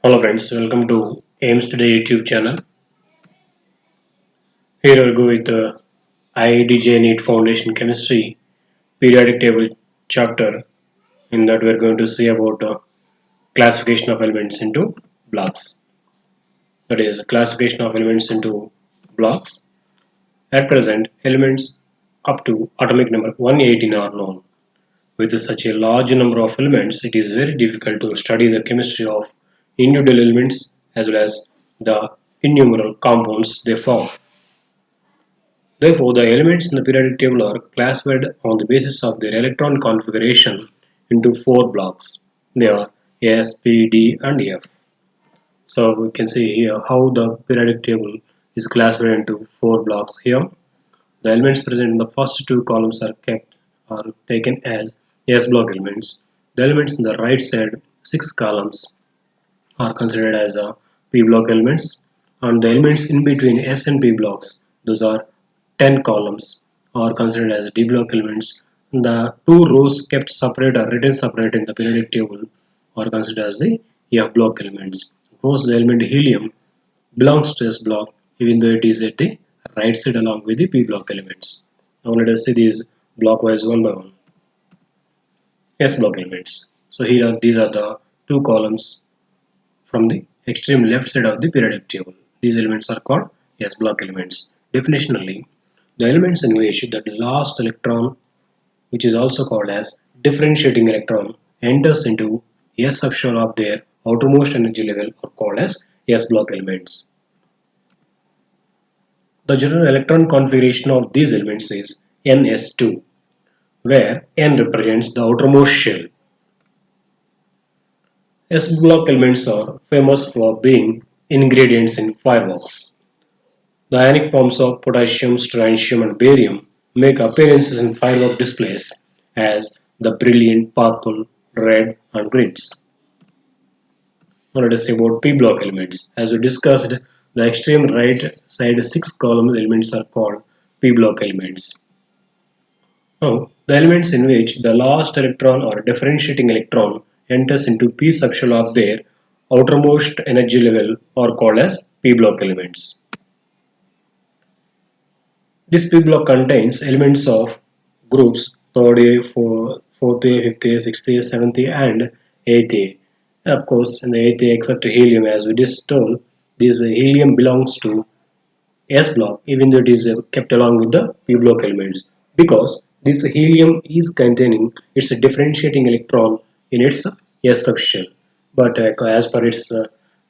Hello friends, welcome to aimstoday YouTube channel. Here we'll go with the IIT-JEE NEET Foundation Chemistry periodic table chapter. In that we're going to see about classification of elements into blocks. That is, classification of elements into blocks. At present, elements up to atomic number 118 are known. With such a large number of elements, it is very difficult to study the chemistry of individual elements as well as the innumerable compounds they form. Therefore, the elements in the periodic table are classified on the basis of their electron configuration into four blocks. They are S, P, D, and F. So we can see here how the periodic table is classified into four blocks here. The elements present in the first two columns are taken as S block elements. The elements in the right side six columns are considered as P block elements, and the elements in between S and P blocks, those are 10 columns, are considered as D block elements. The two rows kept separate or written separate in the periodic table are considered as the F block elements. Of course, the element helium belongs to S block even though it is at the right side along with the P block elements. Now let us see these blockwise one by one. S block elements. So these are the two columns from the extreme left side of the periodic table. These elements are called S block elements. Definitionally, the elements in which the last electron, which is also called as differentiating electron, enters into S subshell of their outermost energy level are called as S block elements. The general electron configuration of these elements is NS2, where N represents the outermost shell. S block elements are famous for being ingredients in fireworks. The ionic forms of potassium, strontium, and barium make appearances in firework displays as the brilliant purple, red, and greens. Now let us see about P block elements. As we discussed, the extreme right side six column elements are called P block elements. Now, the elements in which the last electron or differentiating electron enters into P subshell of their outermost energy level are called as P block elements. This P block contains elements of groups 3rd A, 4th A, 5th A, 6th A, 7th A, and 8th A. Of course, in the 8th A, except helium, as we just told, this helium belongs to S block even though it is kept along with the P block elements, because this helium is containing its differentiating electron in its S subshell, but as per its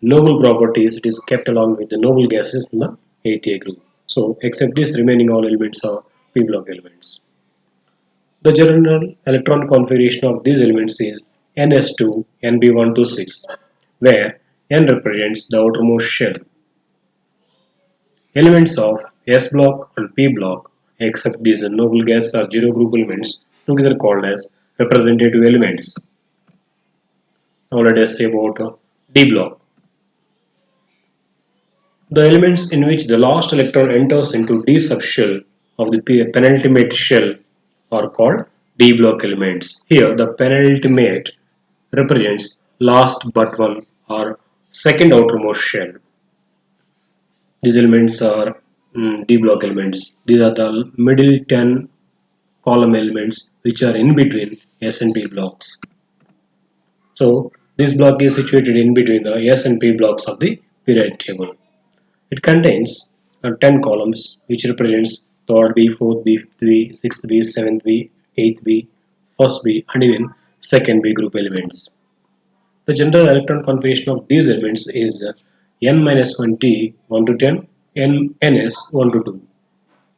noble properties it is kept along with the noble gases in the 8th A group. So except this, remaining all elements are P block elements. The general electron configuration of these elements is Ns2 Nb126, where N represents the outermost shell. Elements of S block and P block, except these noble gas or zero group elements, together called as representative elements. Now let us see about D block. The elements in which the last electron enters into D subshell of the penultimate shell are called D block elements. Here the penultimate represents last but one or second outermost shell. These elements are D block elements. These are the middle 10 column elements which are in between S and P blocks. So this block is situated in between the S and P blocks of the periodic table. It contains 10 columns which represents 3rd B, 4th B, 5th B, 6th B, 7th B, 8th B, 1st B, and even 2nd B group elements. The general electron configuration of these elements is N-1T 1 to 10, Ns 1 to 2,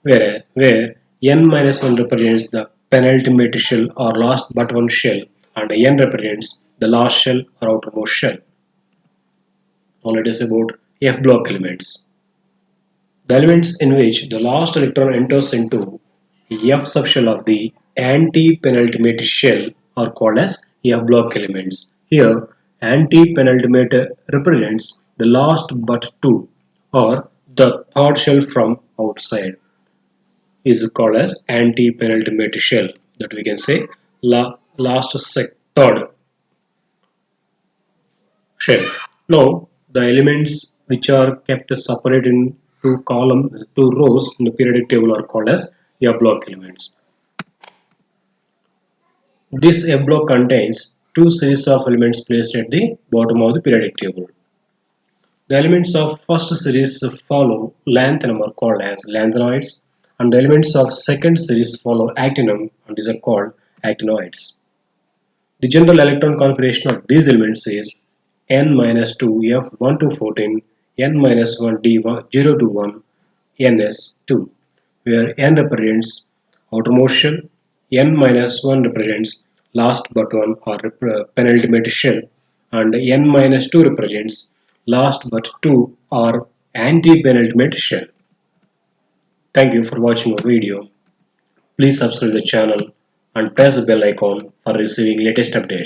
where N-1 represents the penultimate shell or last but one shell, and N represents the last shell or outermost shell. Now let us see about F block elements. The elements in which the last electron enters into F subshell of the anti-penultimate shell are called as F block elements. Here, anti-penultimate represents the last but two, or the third shell from outside is called as anti-penultimate shell, that we can say third shell. Now, the elements which are kept separate in two rows in the periodic table are called as F block elements. This F block contains two series of elements placed at the bottom of the periodic table. The elements of first series follow length and are called as lanthanoids, and the elements of second series follow actinum and these are called actinoids. The general electron configuration of these elements is N-2 F1 to 14 N-1 D0 to 1 Ns2, where N represents outermost shell, N-1 represents last but one or penultimate shell, and N-2 represents last but two or anti-penultimate shell. Thank you for watching our video. Please subscribe the channel and press the bell icon for receiving latest updates.